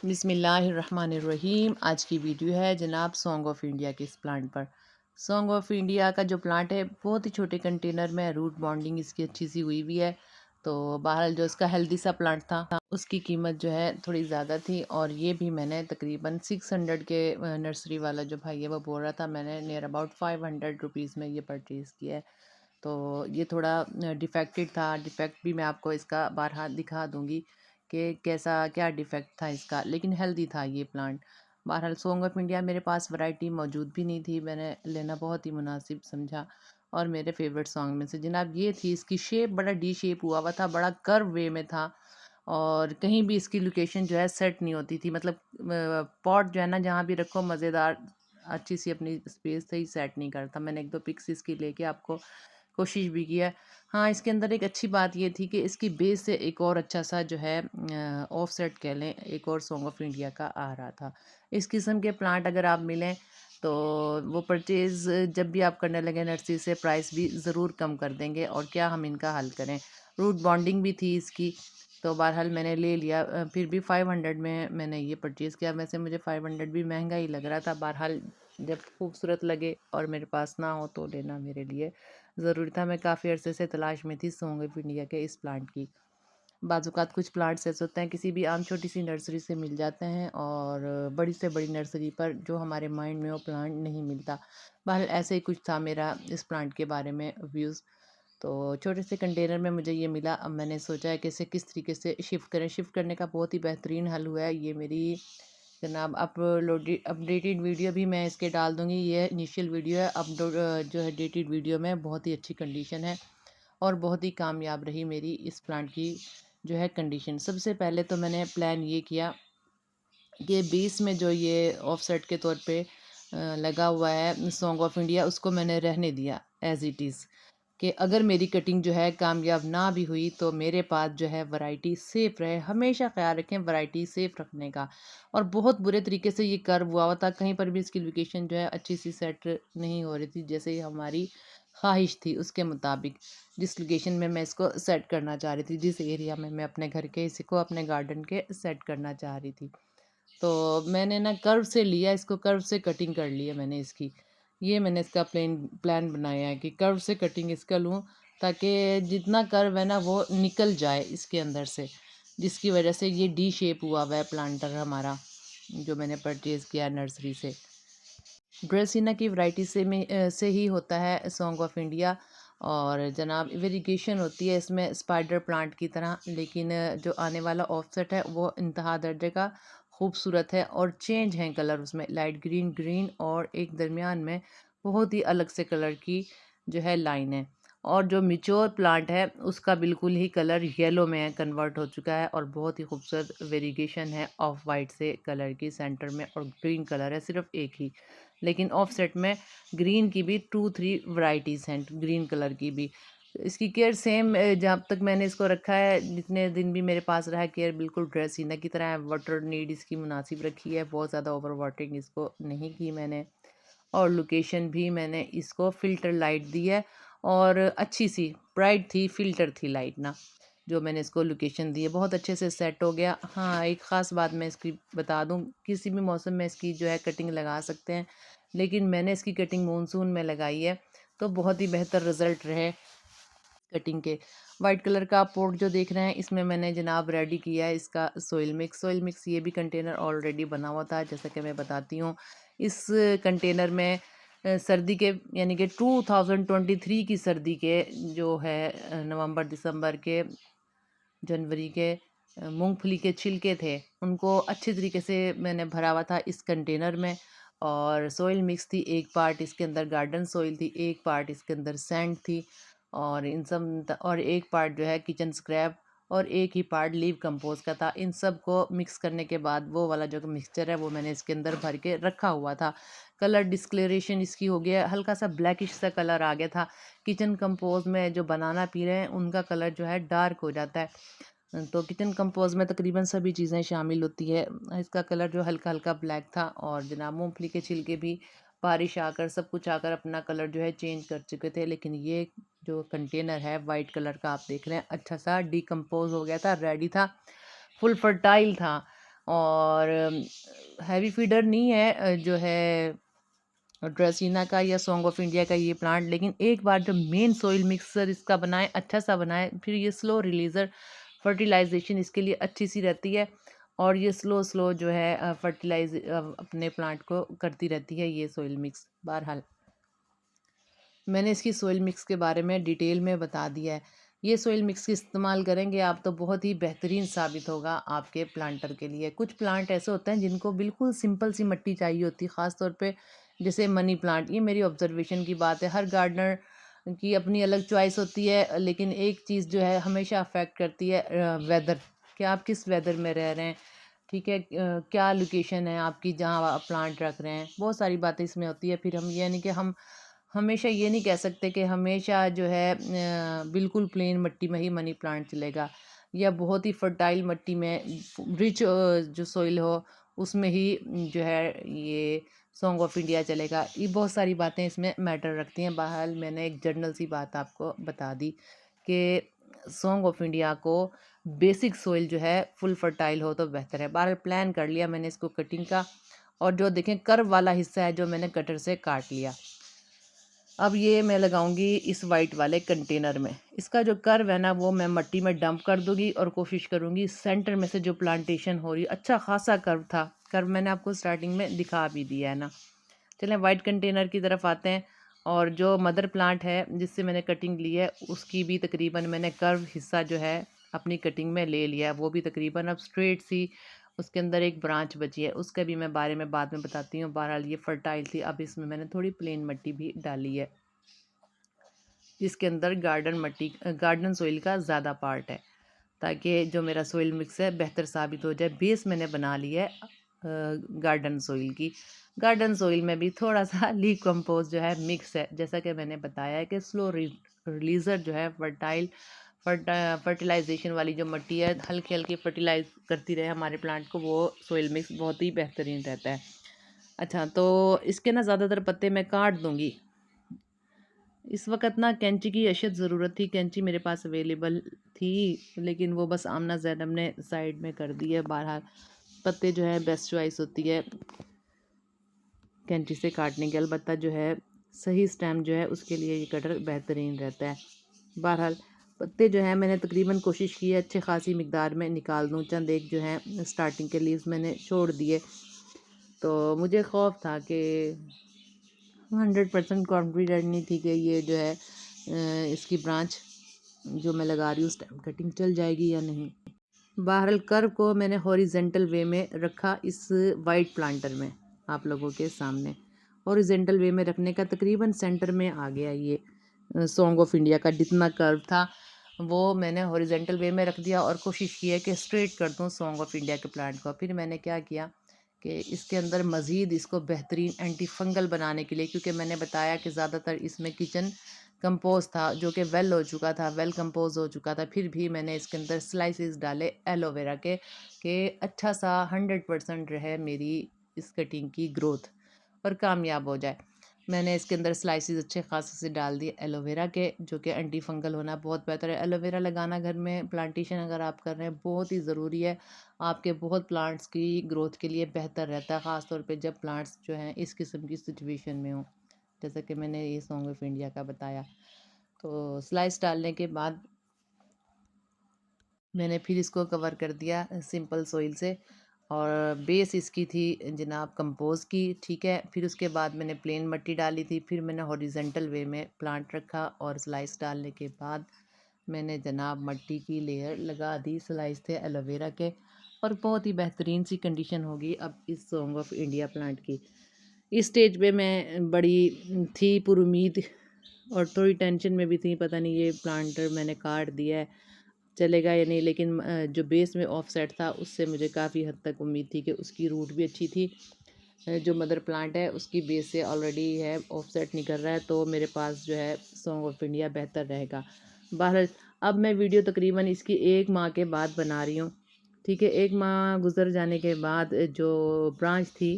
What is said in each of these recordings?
बिस्मिल्लाहिर्रहमानिर्रहीम। आज की वीडियो है जनाब सॉन्ग ऑफ इंडिया के इस प्लांट पर। सॉन्ग ऑफ इंडिया का जो प्लांट है बहुत ही छोटे कंटेनर में, रूट बॉन्डिंग इसकी अच्छी सी हुई हुई है। तो बहरहाल जो इसका हेल्दी सा प्लांट था उसकी कीमत जो है थोड़ी ज़्यादा थी, और ये भी मैंने तकरीबन 600 के नर्सरी वाला जो भाई है वो बोल रहा था, मैंने नियर अबाउट 500 रुपीज़ में ये परचेज़ किया है। तो ये थोड़ा डिफेक्टेड था, डिफेक्ट भी मैं आपको इसका बारहा दिखा दूँगी कि कैसा क्या डिफेक्ट था इसका, लेकिन हेल्दी था ये प्लांट। बहरहाल सॉन्ग ऑफ इंडिया मेरे पास वैरायटी मौजूद भी नहीं थी, मैंने लेना बहुत ही मुनासिब समझा, और मेरे फेवरेट सॉन्ग में से जनाब ये थी। इसकी शेप बड़ा डी शेप हुआ हुआ था, बड़ा कर्व वे में था, और कहीं भी इसकी लोकेशन जो है सेट नहीं होती थी। मतलब पॉट जो है ना जहाँ भी रखो मज़ेदार अच्छी सी अपनी स्पेस से ही सेट नहीं करता। मैंने एक दो पिक्स इसकी लेके आपको कोशिश भी की है। हाँ, इसके अंदर एक अच्छी बात ये थी कि इसकी बेस से एक और अच्छा सा जो है ऑफसेट कह लें, एक और सॉन्ग ऑफ इंडिया का आ रहा था। इस किस्म के प्लांट अगर आप मिलें तो वो परचेज़ जब भी आप करने लगे नर्सरी से, प्राइस भी ज़रूर कम कर देंगे। और क्या हम इनका हल करें, रूट बॉन्डिंग भी थी इसकी, तो बहरहाल मैंने ले लिया। फिर भी 500 में मैंने ये परचेज़ किया। वैसे मुझे 500 भी महंगा ही लग रहा था, बहरहाल जब खूबसूरत लगे और मेरे पास ना हो तो लेना मेरे लिए ज़रूरी था। मैं काफ़ी अरसे से तलाश में थी सॉन्ग ऑफ इंडिया के इस प्लांट की। बाज़-औक़ात कुछ प्लांट्स ऐसे होते हैं किसी भी आम छोटी सी नर्सरी से मिल जाते हैं, और बड़ी से बड़ी नर्सरी पर जो हमारे माइंड में वो प्लांट नहीं मिलता। बहरहाल ऐसे ही कुछ था मेरा इस प्लांट के बारे में व्यूज़। तो छोटे से कंटेनर में मुझे ये मिला। अब मैंने सोचा है कि इसे किस तरीके से शिफ्ट करें। शिफ्ट करने का बहुत ही बेहतरीन हल हुआ है। ये मेरी जनाब अपडेटेड वीडियो भी मैं इसके डाल दूँगी। ये इनिशियल वीडियो है, जो है डेटेड वीडियो में बहुत ही अच्छी कंडीशन है, और बहुत ही कामयाब रही मेरी इस प्लांट की जो है कंडीशन। सबसे पहले तो मैंने प्लान ये किया कि बेस में जो ये ऑफसेट के तौर पे लगा हुआ है सॉन्ग ऑफ इंडिया, उसको मैंने रहने दिया एज़ इट इज़, कि अगर मेरी कटिंग जो है कामयाब ना भी हुई तो मेरे पास जो है वैरायटी सेफ़ रहे। हमेशा ख़्याल रखें वैरायटी सेफ़ रखने का। और बहुत बुरे तरीके से ये कर्व हुआ हुआ था, कहीं पर भी इसकी लोकेशन जो है अच्छी सी सेट नहीं हो रही थी, जैसे हमारी ख्वाहिश थी उसके मुताबिक। जिस लोकेशन में मैं इसको सेट करना चाह रही थी, जिस एरिया में मैं अपने घर के इसको अपने गार्डन के सेट करना चाह रही थी, तो मैंने ना कर्व से लिया इसको, कर्व से कटिंग कर ली है मैंने इसकी। ये मैंने इसका प्लान बनाया है कि कर्व से कटिंग इसका लूँ, ताकि जितना कर्व है ना वो निकल जाए इसके अंदर से, जिसकी वजह से ये डी शेप हुआ हुआ है प्लांटर हमारा जो मैंने परचेज़ किया नर्सरी से। ड्रेसिना की वैरायटी से ही होता है सॉन्ग ऑफ इंडिया। और जनाब वेरिगेशन होती है इसमें स्पाइडर प्लांट की तरह, लेकिन जो आने वाला ऑफसेट है वो इंतहा दर्जे का खूबसूरत है, और चेंज है कलर उसमें, लाइट ग्रीन ग्रीन और एक दरमियान में बहुत ही अलग से कलर की जो है लाइन है। और जो मिच्योर प्लांट है उसका बिल्कुल ही कलर येलो में कन्वर्ट हो चुका है, और बहुत ही खूबसूरत वेरिगेशन है ऑफ वाइट से कलर की सेंटर में, और ग्रीन कलर है सिर्फ एक ही। लेकिन ऑफसेट में ग्रीन की भी 2-3 वैरायटीज़ हैं ग्रीन कलर की भी। इसकी केयर सेम, जब तक मैंने इसको रखा है, जितने दिन भी मेरे पास रहा है, केयर बिल्कुल ड्रेसिना की तरह है। वाटर नीड इसकी मुनासिब रखी है, बहुत ज़्यादा ओवर वाटरिंग इसको नहीं की मैंने। और लोकेशन भी मैंने इसको फ़िल्टर लाइट दी है, और अच्छी सी ब्राइट थी, फ़िल्टर थी लाइट ना, जो मैंने इसको लोकेशन दी है, बहुत अच्छे से सेट हो गया। हाँ, एक ख़ास बात मैं इसकी बता दूँ, किसी भी मौसम में इसकी जो है कटिंग लगा सकते हैं, लेकिन मैंने इसकी कटिंग मानसून में लगाई है, तो बहुत ही बेहतर रिज़ल्ट रहे कटिंग के। वाइट कलर का पोर्ट जो देख रहे हैं, इसमें मैंने जनाब रेडी किया है इसका सोइल मिक्स। ये भी कंटेनर ऑलरेडी बना हुआ था, जैसा कि मैं बताती हूँ। इस कंटेनर में सर्दी के, यानी कि 2023 की सर्दी के जो है नवंबर दिसंबर के, जनवरी के मूंगफली के छिलके थे, उनको अच्छे तरीके से मैंने भरा हुआ था इस कंटेनर में। और सोइल मिक्स थी, एक पार्ट इसके अंदर गार्डन सोइल थी, एक पार्ट इसके अंदर सैंड थी, और इन सब, और एक पार्ट जो है किचन स्क्रैप, और एक ही पार्ट लीव कंपोस्ट का था। इन सब को मिक्स करने के बाद वो वाला जो मिक्सचर है वो मैंने इसके अंदर भर के रखा हुआ था। कलर डिस्कलरेशन इसकी हो गया, हल्का सा ब्लैकिश सा कलर आ गया था। किचन कंपोस्ट में जो बनाना पी रहे हैं उनका कलर जो है डार्क हो जाता है, तो किचन कंपोस्ट में तकरीबन सभी चीज़ें शामिल होती है। इसका कलर जो हल्का हल्का ब्लैक था, और जनाब मूंगफली के छिलके भी बारिश आकर सब कुछ आकर अपना कलर जो है चेंज कर चुके थे, लेकिन ये जो कंटेनर है वाइट कलर का आप देख रहे हैं, अच्छा सा डिकम्पोज हो गया था, रेडी था, फुल फर्टाइल था। और हैवी फीडर नहीं है जो है ड्रेसिना का या सॉन्ग ऑफ इंडिया का ये प्लांट, लेकिन एक बार जब मेन सॉइल मिक्सर इसका बनाए, अच्छा सा बनाए, फिर ये स्लो रिलीजर फर्टिलाइजेशन इसके लिए अच्छी सी रहती है, और ये स्लो स्लो जो है फर्टिलाइज अपने प्लांट को करती रहती है ये सॉइल मिक्स। बहरहाल मैंने इसकी सोइल मिक्स के बारे में डिटेल में बता दिया है। ये सोइल मिक्स इस्तेमाल करेंगे आप तो बहुत ही बेहतरीन साबित होगा आपके प्लांटर के लिए। कुछ प्लांट ऐसे होते हैं जिनको बिल्कुल सिंपल सी मिट्टी चाहिए होती है, ख़ास तौर पे जैसे मनी प्लांट। ये मेरी ऑब्जर्वेशन की बात है, हर गार्डनर की अपनी अलग चॉइस होती है, लेकिन एक चीज़ जो है हमेशा अफेक्ट करती है वेदर, कि आप किस वेदर में रह रहे हैं, ठीक है, क्या लोकेशन है आपकी जहाँ आप प्लांट रख रहे हैं, बहुत सारी बातें इसमें होती है। फिर हम यानी कि हम हमेशा ये नहीं कह सकते कि हमेशा जो है बिल्कुल प्लेन मिट्टी में ही मनी प्लांट चलेगा, या बहुत ही फर्टाइल मिट्टी में रिच जो सॉइल हो उसमें ही जो है ये सॉन्ग ऑफ इंडिया चलेगा। ये बहुत सारी बातें इसमें मैटर रखती हैं। बहरहाल मैंने एक जनरल सी बात आपको बता दी कि सॉन्ग ऑफ इंडिया को बेसिक सॉइल जो है फुल फर्टाइल हो तो बेहतर है। बहरहाल प्लान कर लिया मैंने इसको कटिंग का, और जो देखें कर्व वाला हिस्सा है जो मैंने कटर से काट लिया। अब ये मैं लगाऊंगी इस वाइट वाले कंटेनर में। इसका जो कर्व है ना वो मैं मिट्टी में डंप कर दूंगी, और कोशिश करूंगी सेंटर में से जो प्लांटेशन हो रही, अच्छा खासा कर्व था, कर्व मैंने आपको स्टार्टिंग में दिखा भी दिया है ना। चलें वाइट कंटेनर की तरफ आते हैं, और जो मदर प्लांट है जिससे मैंने कटिंग ली है उसकी भी तकरीबन मैंने कर्व हिस्सा जो है अपनी कटिंग में ले लिया है, वो भी तकरीबन अब स्ट्रेट सी उसके अंदर एक ब्रांच बची है, उसके भी मैं बारे में बाद में बताती हूँ। बहरहाल ये फर्टाइल थी, अब इसमें मैंने थोड़ी प्लेन मिट्टी भी डाली है जिसके अंदर गार्डन सॉइल का ज़्यादा पार्ट है, ताकि जो मेरा सॉइल मिक्स है बेहतर साबित हो जाए। बेस मैंने बना लिया है गार्डन सॉइल की। गार्डन सॉइल में भी थोड़ा सा लीफ कंपोस्ट जो है मिक्स है, जैसा कि मैंने बताया है कि स्लो रिलीजर जो है फर्टिलाइजेशन वाली जो मिट्टी है हल्की हल्की फर्टिलाइज करती रहे हमारे प्लांट को, वो सॉइल मिक्स बहुत ही बेहतरीन रहता है। अच्छा, तो इसके ना ज़्यादातर पत्ते मैं काट दूँगी। इस वक़्त ना कैंची की अशद ज़रूरत थी, कैंची मेरे पास अवेलेबल थी, लेकिन वो बस आमना ज़ैनब ने साइड में कर दी है। बहरहाल पत्ते जो है बेस्ट चॉइस होती है कैंची से काटने की, अलबत्ता जो है सही स्टेम जो है उसके लिए ये कटर बेहतरीन रहता है। बहरहाल पत्ते जो हैं मैंने तकरीबन कोशिश की है अच्छे खासी मिकदार में निकाल दूँ, चंद एक जो हैं स्टार्टिंग के लीव्स मैंने छोड़ दिए, तो मुझे खौफ था कि 100% कॉन्फिडेंट नहीं थी कि ये जो है इसकी ब्रांच जो मैं लगा रही हूँ स्टेम कटिंग चल जाएगी या नहीं। बहरहाल कर्व को मैंने हॉरिजेंटल वे में रखा इस वाइट प्लांटर में, आप लोगों के सामने हॉरिजेंटल वे में रखने का तकरीबन सेंटर में आ गया ये सॉन्ग ऑफ इंडिया का जितना कर्व था वो मैंने हॉरिजेंटल वे में रख दिया, और कोशिश की है कि स्ट्रेट कर दूँ सॉन्ग ऑफ इंडिया के प्लांट को। फिर मैंने क्या किया कि इसके अंदर मज़ीद इसको बेहतरीन एंटी फंगल बनाने के लिए, क्योंकि मैंने बताया कि ज़्यादातर इसमें किचन कंपोज था जो कि वेल हो चुका था, वेल कंपोज हो चुका था, फिर भी मैंने इसके अंदर स्लाइसेस डाले एलोवेरा के कि अच्छा सा 100% रहे मेरी इस कटिंग की ग्रोथ और कामयाब हो जाए। मैंने इसके अंदर स्लाइसेस अच्छे खासे से डाल दिए एलोवेरा के, जो कि एंटी फंगल होना बहुत बेहतर है। एलोवेरा लगाना घर में प्लांटेशन अगर आप कर रहे हैं बहुत ही ज़रूरी है, आपके बहुत प्लांट्स की ग्रोथ के लिए बेहतर रहता है, ख़ास तौर पे जब प्लांट्स जो हैं इस किस्म की सिचुएशन में हों, जैसा कि मैंने ये सॉन्ग ऑफ इंडिया का बताया। तो स्लाइस डालने के बाद मैंने फिर इसको कवर कर दिया सिंपल सॉइल से, और बेस इसकी थी जनाब कंपोज की, ठीक है। फिर उसके बाद मैंने प्लेन मिट्टी डाली थी, फिर मैंने हॉरिजेंटल वे में प्लांट रखा, और स्लाइस डालने के बाद मैंने जनाब मिट्टी की लेयर लगा दी, स्लाइस थे एलोवेरा के, और बहुत ही बेहतरीन सी कंडीशन होगी अब इस सॉन्ग ऑफ इंडिया प्लांट की। इस स्टेज पे मैं बड़ी थी पुरुमीद, और थोड़ी टेंशन में भी थी, पता नहीं ये प्लांटर मैंने काट दिया है चलेगा या नहीं, लेकिन जो बेस में ऑफसेट था उससे मुझे काफ़ी हद तक उम्मीद थी कि उसकी रूट भी अच्छी थी। जो मदर प्लांट है उसकी बेस से ऑलरेडी है ऑफसेट नहीं कर रहा है, तो मेरे पास जो है सॉन्ग ऑफ इंडिया बेहतर रहेगा। बहरहाल अब मैं वीडियो तकरीबन इसकी 1 माह के बाद बना रही हूँ, ठीक है। 1 माह गुजर जाने के बाद जो ब्रांच थी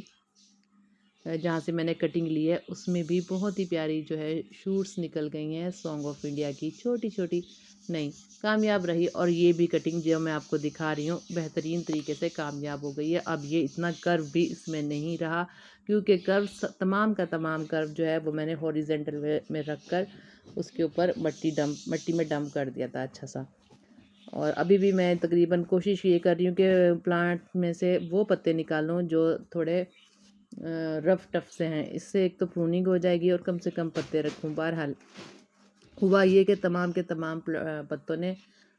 जहाँ से मैंने कटिंग ली है उसमें भी बहुत ही प्यारी जो है शूट्स निकल गई हैं सॉन्ग ऑफ इंडिया की, छोटी छोटी। नहीं, कामयाब रही। और ये भी कटिंग जो मैं आपको दिखा रही हूँ बेहतरीन तरीके से कामयाब हो गई है। अब ये इतना कर्व भी इसमें नहीं रहा, क्योंकि कर्व तमाम का तमाम कर्व जो है वो मैंने हॉरिजेंटल वे में रख कर उसके ऊपर मट्टी में डंप कर दिया था अच्छा सा। और अभी भी मैं तकरीबन कोशिश ये कर रही हूँ कि प्लांट में से वो पत्ते निकालूं जो थोड़े रफ टफ से हैं। इससे एक तो प्रूनिंग हो जाएगी और कम से कम पत्ते रखूं। बहरहाल हुआ ये कि तमाम के तमाम पत्तों ने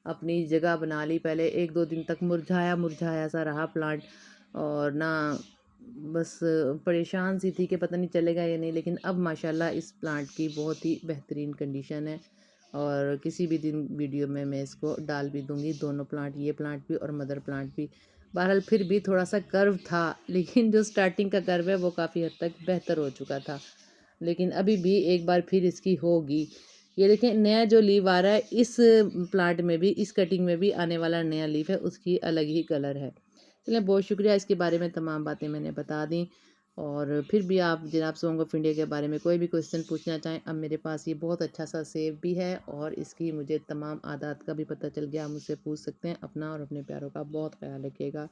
अपनी जगह बना ली। पहले 1-2 दिन तक मुरझाया मुरझाया सा रहा प्लांट, और ना बस परेशान सी थी कि पता नहीं चलेगा या नहीं। लेकिन अब माशाल्लाह इस प्लांट की बहुत ही बेहतरीन कंडीशन है, और किसी भी दिन वीडियो में मैं इसको डाल भी दूंगी, दोनों प्लांट, ये प्लांट भी और मदर प्लांट भी। बहरहाल फिर भी थोड़ा सा कर्व था, लेकिन जो स्टार्टिंग का कर्व है वो काफ़ी हद तक बेहतर हो चुका था। लेकिन अभी भी एक बार फिर इसकी होगी। ये देखें नया जो लीव आ रहा है इस प्लांट में भी, इस कटिंग में भी आने वाला नया लीफ है, उसकी अलग ही कलर है। चलिए, बहुत शुक्रिया, इसके बारे में तमाम बातें मैंने बता दी। और फिर भी आप जनाब सॉन्ग ऑफ इंडिया के बारे में कोई भी क्वेश्चन पूछना चाहें, अब मेरे पास ये बहुत अच्छा सा सेव भी है और इसकी मुझे तमाम आदात का भी पता चल गया। आप मुझसे पूछ सकते हैं। अपना और अपने प्यारों का बहुत ख्याल रखिएगा।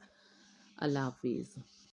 अल्लाह हाफिज़।